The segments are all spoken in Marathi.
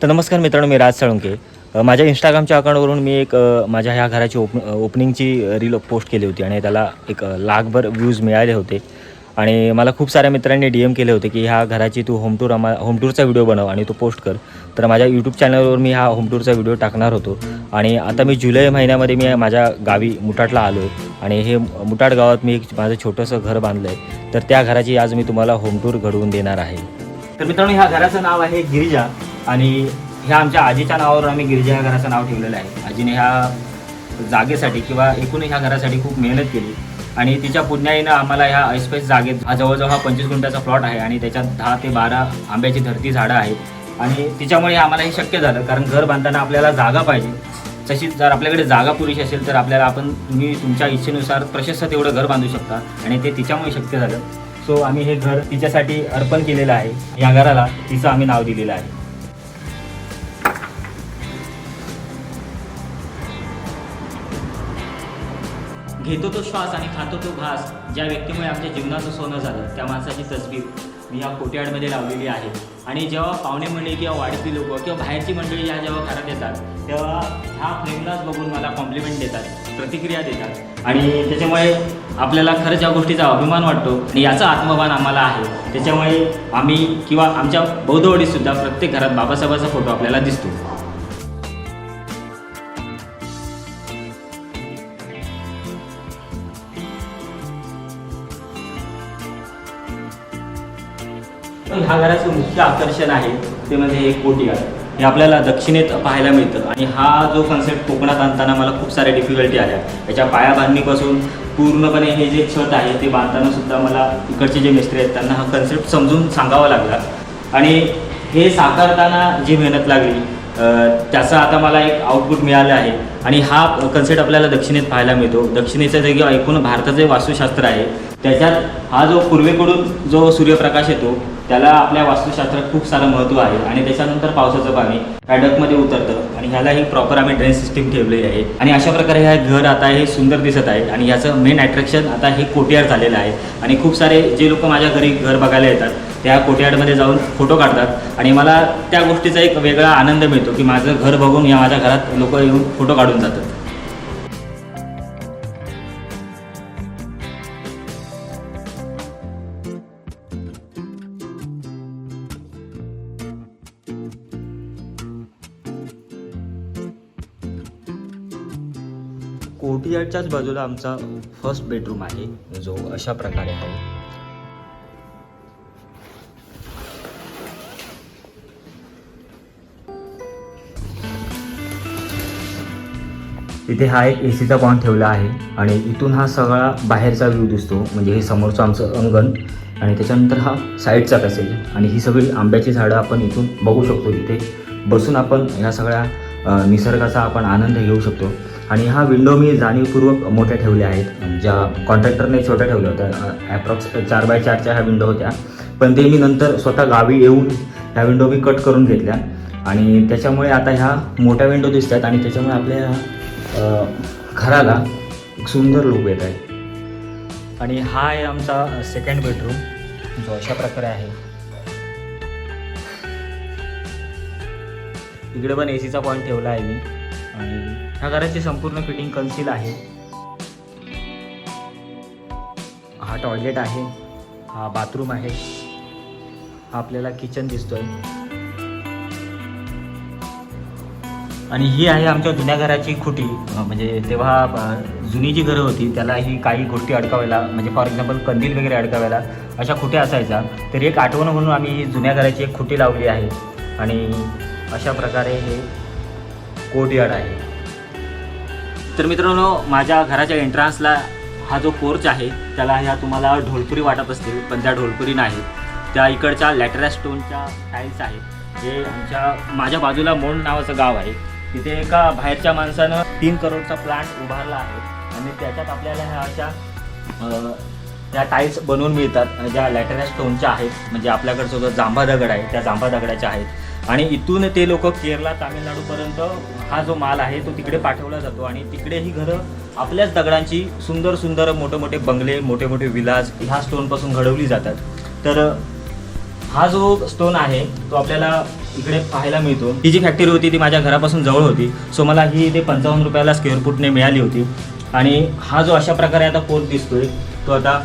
तर नमस्कार मित्रांनो, मी राज साळुंके. माझ्या इंस्टाग्रामच्या अकाउंटवरून मी एक माझ्या ह्या घराची ओपनिंगची रील पोस्ट केली होती आणि त्याला एक लाखभर व्ह्यूज मिळाले होते. आणि मला खूप साऱ्या मित्रांनी DM केले होते की ह्या घराची तू होमटूरचा व्हिडिओ बनव आणि तो पोस्ट कर. तर माझ्या यूट्यूब चॅनलवर मी हा होमटूरचा व्हिडिओ टाकणार होतो. आणि आता मी जुलै महिन्यामध्ये मी माझ्या गावी मुटाडला आलो आहे आणि हे मुटाड गावात मी एक माझं छोटंसं घर बांधलं आहे. तर त्या घराची आज मी तुम्हाला होमटूर घडवून देणार आहे. तर मित्रांनो, ह्या घराचं नाव आहे गिरिजा आणि ह्या आमच्या आजीच्या नावावर आम्ही गिरिजा ह्या घराचं नाव ठेवलेलं आहे. आजीने ह्या जागेसाठी किंवा एकूण ह्या घरासाठी खूप मेहनत केली आणि तिच्या पुण्याईनं आम्हाला ह्या ऐसपैस जागेत जवळजवळ 25 गुंठ्याचा प्लॉट आहे आणि त्याच्यात 10 ते 12 आंब्याची धरती झाडं आहेत. आणि तिच्यामुळे आम्हाला हे शक्य झालं, कारण घर बांधताना आपल्याला जागा पाहिजे. तशीच जर आपल्याकडे जागा पुरेशी असेल तर आपल्याला तुम्ही तुमच्या इच्छेनुसार प्रशस्त तेवढं घर बांधू शकता आणि ते तिच्यामुळे शक्य झालं. सो आम्ही हे घर तिच्यासाठी अर्पण केलेलं आहे. या घराला तिचं आम्ही नाव दिलेलं आहे. घेतो तो श्वास आणि खातो तो घास, ज्या व्यक्तीमुळे आमच्या जीवनाचं सोनं झालं त्या माणसाची तसबीर मी या कोर्टयार्डमध्ये लावलेली आहे. आणि जेव्हा पाहुणे मंडळी किंवा वाडीतली लोक किंवा बाहेरची मंडळी ह्या जेव्हा घरात येतात तेव्हा ह्या फ्रेमलाच बघून मला कॉम्प्लिमेंट देतात, प्रतिक्रिया देतात. आणि त्याच्यामुळे आपल्याला खरंच या गोष्टीचा अभिमान वाटतो आणि याचा आत्मभान आम्हाला आहे. त्याच्यामुळे आम्ही किंवा आमच्या बौद्धवाडीतसुद्धा प्रत्येक घरात बाबासाहेबाचा फोटो आपल्याला दिसतो. ह्या घराचं मुख्य आकर्षण आहे ते म्हणजे हे कोर्टयार्ड. हे आपल्याला दक्षिणेत पाहायला मिळतं आणि हा जो कन्सेप्ट कोकणात आणताना मला खूप साऱ्या डिफिकल्टी आल्या. याच्या पायाबांधणीपासून पूर्णपणे हे जे छत आहे ते बांधताना सुद्धा मला इकडचे जे मिस्त्री आहेत त्यांना हा कन्सेप्ट समजून सांगावा लागला. आणि हे साकारताना जी मेहनत लागली त्याचं आता मला एक आउटपुट मिळालं आहे. आणि हा कन्सेप्ट आपल्याला दक्षिणेत पाहायला मिळतो. दक्षिणेचं जे एकूण भारताचं जे वास्तुशास्त्र आहे त्याच्यात हा जो पूर्वेकडून जो सूर्यप्रकाश येतो त्याला आपल्या वास्तुशास्त्रात खूप सारं महत्त्व आहे. आणि त्याच्यानंतर पावसाचं पाणी पॅडकमध्ये उतरतं आणि ह्याला ही प्रॉपर आम्ही ड्रेन सिस्टीम ठेवलेली आहे. आणि अशा प्रकारे हे घर आता हे सुंदर दिसत आहे. आणि ह्याचं मेन अट्रॅक्शन आता हे कोर्टयार्ड झालेलं आहे. आणि खूप सारे जे लोक माझ्या घरी घर बघायला येतात त्या कोर्टयार्डमध्ये जाऊन फोटो काढतात आणि मला त्या गोष्टीचा एक वेगळा आनंद मिळतो की माझं घर बघून या माझ्या घरात लोक येऊन फोटो काढून जातात. कोर्टयार्डच्याच बाजूला आमचा फर्स्ट बेडरूम आहे जो अशा प्रकारे आहे. इथे हा एक AC चा पॉईंट ठेवला आहे आणि इथून हा सगळा बाहेरचा व्ह्यू दिसतो. म्हणजे हे समोरचं आमचं अंगण आणि त्याच्यानंतर हा साईडचा पॅसेज आणि ही सगळी आंब्याची झाडं आपण इथून बघू शकतो. इथे बसून आपण ह्या सगळ्या निसर्गाचा आपण आनंद घेऊ शकतो. आणि हा विंडो मी जाणीवपूर्वक मोठ्या ठेवल्या आहेत. ज्या कॉन्ट्रॅक्टरने छोट्या ठेवल्या होत्या, ॲप्रॉक्स 4x4च्या ह्या विंडो होत्या, पण ते मी नंतर स्वतः गावी येऊन ह्या विंडो मी कट करून घेतल्या आणि त्याच्यामुळे आता ह्या मोठ्या विंडो दिसत आहेत आणि त्याच्यामुळे आपल्या घराला एक सुंदर लुक येत आहे. आणि हा आहे आमचा सेकंड बेडरूम जो अशा प्रकारे आहे. इकडे पण AC चा पॉईंट ठेवला आहे मी. आणि ह्या घराची संपूर्ण फिटिंग कन्सील आहे. हा टॉयलेट आहे, हा बाथरूम आहे, हा आपल्याला किचन दिसतोय. आणि ही आहे आमच्या जुन्या घराची खुटी. म्हणजे तेव्हा जुनी जी घरं होती त्याला ही काही गोष्टी अडकावायला, म्हणजे फॉर एक्झाम्पल कंदील वगैरे अडकावायला अशा खुट्या असायच्या. तर एक आठवण म्हणून आम्ही ही जुन्या घराची एक खुटी लावली आहे. आणि अशा प्रकारे हे कोर्टयार्ड आहे. तर मित्रांनो, माझ्या घराच्या एंट्रान्सला हा जो पोर्च आहे त्याला ह्या तुम्हाला ढोलपुरी वाटत असतील, पण त्या ढोलपुरी नाहीत. त्या इकडच्या लॅटेराइट स्टोनच्या टाईल्स आहेत. जे माझ्या बाजूला मोंड नावाचं गाव आहे, तिथे एका बाहेरच्या माणसानं 3 करोडचा प्लांट उभारला आहे. आणि त्याच्यात आपल्याला ह्या अशा त्या टाईल्स बनवून मिळतात ज्या लॅटेराइट स्टोनच्या आहेत. म्हणजे आपल्याकडचा जो जांभा दगड आहे त्या जांभा दगडाच्या आहेत. आणि इथून ते लोक केरला, तामिळनाडूपर्यंत हा जो माल आहे तो तिकडे पाठवला जातो. आणि तिकडे ही घरं आपल्याच दगडांची सुंदर सुंदर मोठे मोठे बंगले, मोठे मोठे विलाज ह्या स्टोनपासून घडवली जातात. तर हा जो स्टोन आहे तो आपल्याला इकडे पाहायला मिळतो. ही जी फॅक्टरी होती ती माझ्या घरापासून जवळ होती. सो मला ही ते 55 रुपयाला स्क्वेअर फूटने मिळाली होती. आणि हा जो अशा प्रकारे आता पोर्च दिसतोय तो आता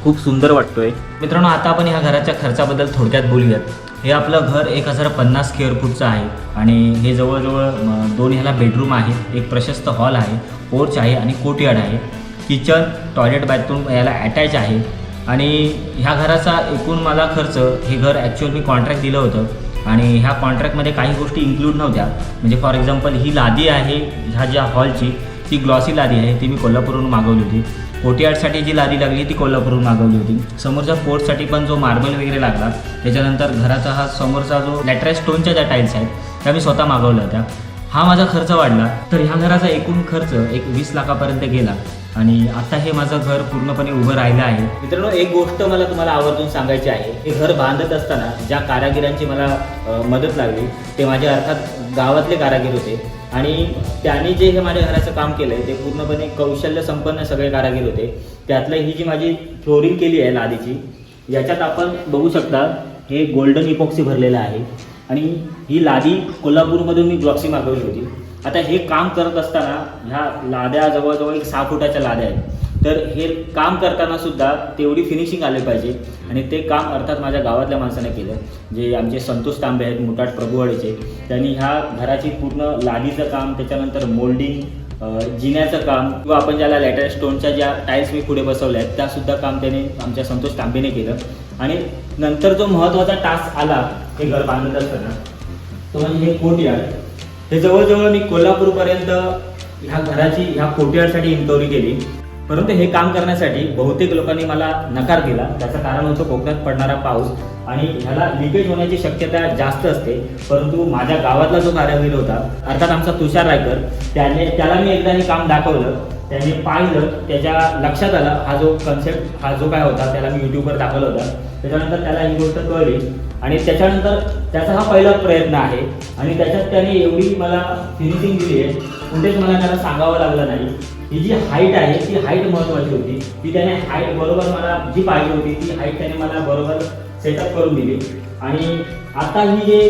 खूप सुंदर वाटतोय. मित्रांनो, आता आपण ह्या घराच्या खर्चाबद्दल थोडक्यात बोलूयात. हे आपलं घर 1050 स्क्वेअर फूटचं आहे आणि हे जवळजवळ 2 ह्याला बेडरूम आहेत, एक प्रशस्त हॉल आहे, पोर्च आहे आणि कोर्टयार्ड आहे. किचन, टॉयलेट, बाथरूम याला अटॅच आहे. आणि ह्या घराचा एकूण मला खर्च, हे घर ॲक्च्युअल मी कॉन्ट्रॅक्ट दिलं होतं आणि ह्या कॉन्ट्रॅक्टमध्ये काही गोष्टी इन्क्लूड नव्हत्या. म्हणजे फॉर एक्झाम्पल ही लादी आहे ह्या ज्या हॉलची, ती ग्लॉसी लादी आहे, ती मी कोल्हापूरवरून मागवली होती. कोर्टयार्डसाठी जी लादी लागली ती कोल्हापूरवरून मागवली होती. समोरच्या पोर्चसाठी पण जो मार्बल वगैरे लागला, त्याच्यानंतर घराचा हा समोरचा जो लॅटराइट स्टोनच्या ज्या टाईल्स आहेत त्या मी स्वतः मागवल्या होत्या. हा माझा खर्च वाढला तर ह्या घराचा एकूण खर्च एक 20 लाखापर्यंत गेला आणि आता हे माझं घर पूर्णपणे उभं राहिलं आहे. मित्रांनो, एक गोष्ट मला तुम्हाला आवर्जून सांगायची आहे. हे घर बांधत असताना ज्या कारागिरांची मला मदत लागली ते माझे अर्थात गावातले कारागीर होते आणि त्यांनी जे हे माझ्या घराचं काम केलं आहे ते पूर्णपणे कौशल्य संपन्न सगळे कारागीर होते. त्यातलं ही जी माझी फ्लोरिंग केली आहे लादीची, याच्यात आपण बघू शकता हे गोल्डन इपॉक्सी भरलेलं आहे आणि ही लादी कोल्हापूरमधून मी ग्लॉसी मागवली होती. आता हे काम करत असताना ह्या लाद्या जवळजवळ 6 फुटाच्या लाद्या आहेत. तर हे काम करताना सुद्धा तेवढी फिनिशिंग आली पाहिजे आणि ते काम अर्थात माझ्या गावातल्या माणसाने केलं. जे आमचे संतोष तांबे आहेत मुटाट प्रभुवाडीचे, त्यांनी ह्या घराची पूर्ण लादीचं काम, त्याच्यानंतर मोल्डिंग, जिन्याचं काम किंवा आपण ज्याला लॅटर स्टोनच्या ज्या टाईल्स मी पुढे बसवल्या आहेत त्यासुद्धा काम त्याने आमच्या संतोष तांबेने केलं. आणि नंतर जो महत्त्वाचा टास्क आला हे घर बांधत असताना तो म्हणजे हे कोर्टयार्ड. हे जवळजवळ मी कोल्हापूरपर्यंत ह्या घराची ह्या कोर्टयार्डसाठी इन्क्वायरी केली, परंतु हे काम करण्यासाठी बहुतेक लोकांनी मला नकार दिला. त्याचं कारण होतं कोकणात पडणारा पाऊस आणि ह्याला लिकेज होण्याची शक्यता जास्त असते. परंतु माझ्या गावातला जो कारागीर होता अर्थात आमचा तुषार रायकर, त्याला मी एकदा हे काम दाखवलं, त्याने पाहिलं, त्याच्या लक्षात आलं हा जो कन्सेप्ट, हा जो काय होता त्याला मी यूट्यूबवर दाखवला होता. त्याच्यानंतर त्याला ही गोष्ट कळली आणि त्याच्यानंतर त्याचा हा पहिला प्रयत्न आहे आणि त्याच्यात त्याने एवढी मला फिनिशिंग दिली आहे, कुठेच मला त्याला सांगावं लागलं नाही. ही जी हाईट आहे ती हाईट महत्त्वाची होती. ती त्याने हाईट बरोबर मला जी पाहिजे होती ती हाईट त्याने मला बरोबर सेटअप करून दिली. आणि आता ही जे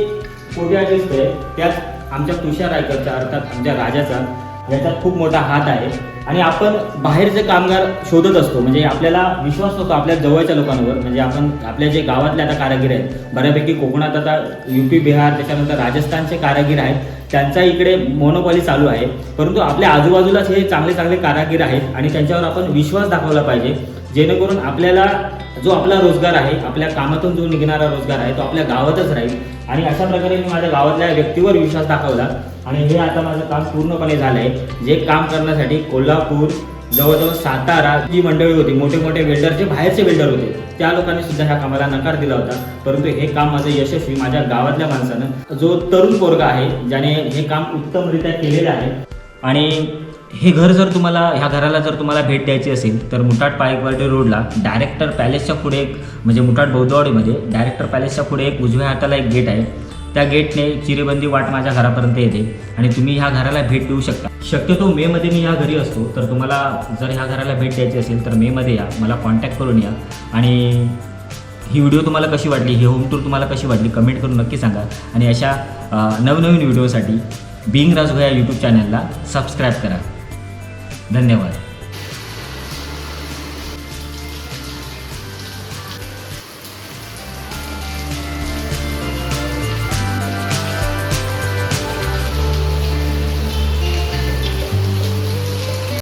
कोर्टयार्ड दिसतंय त्यात आमच्या तुषार रायकरचा अर्थात आमच्या राजाचा याच्यात खूप मोठा हात आहे. आणि आपण बाहेरचे कामगार शोधत असतो, म्हणजे आपल्याला विश्वास होतो आपल्या जवळच्या लोकांवर. म्हणजे आपण आपल्या जे गावातले आता कारागीर आहेत बऱ्यापैकी कोकणात, आता UP, बिहार, त्याच्यानंतर राजस्थानचे कारागीर आहेत, त्यांचा इकडे मोनोपॉली चालू आहे. परंतु आपल्या आजूबाजूलाच हे चांगले चांगले कारागीर आहेत आणि त्यांच्यावर आपण विश्वास दाखवला पाहिजे, जेणेकरून आपल्याला जो आपला रोजगार आहे, आपल्या कामातून जो निघणारा रोजगार आहे तो आपल्या गावातच राहील. आणि अशा प्रकारे मी माझ्या गावातल्या व्यक्तीवर विश्वास दाखवला आणि हे आता माझं काम पूर्णपणे झालं आहे. जे काम करण्यासाठी कोल्हापूर, जवळजवळ सातारा जी मंडळी होती, मोठे मोठे बिल्डर, जे बाहेरचे बिल्डर होते, त्या लोकांनी सुद्धा ह्या कामाला नकार दिला होता. परंतु हे काम माझं यशस्वी माझ्या गावातल्या माणसानं, जो तरुण पोरगा आहे ज्याने हे काम उत्तमरित्या केलेलं आहे. आणि हे घर जर तुम्हाला, ह्या घराला जर तुम्हाला भेट द्यायची असेल तर मुटाट पायकवाडी रोडला डायरेक्टर पॅलेसच्या पुढे एक, म्हणजे मुटाट बौद्धवाडीमध्ये डायरेक्टर पॅलेसच्या पुढे एक उजव्या हाताला एक गेट आहे. त्या गेटने चिरेबंदी वाट माझ्या घरापर्यंत येते आणि तुम्ही ह्या घराला भेट देऊ शकता. शक्यतो मेमध्ये मी ह्या घरी असतो, तर तुम्हाला जर ह्या घराला भेट द्यायची असेल तर मेमध्ये या, मला कॉन्टॅक्ट करून या. आणि ही व्हिडिओ तुम्हाला कशी वाटली, ही होम टूर तुम्हाला कशी वाटली कमेंट करून नक्की सांगा. आणि अशा नवनवीन व्हिडिओसाठी बिंग राजू या यूट्यूब चॅनलला सबस्क्राईब करा. धन्यवाद.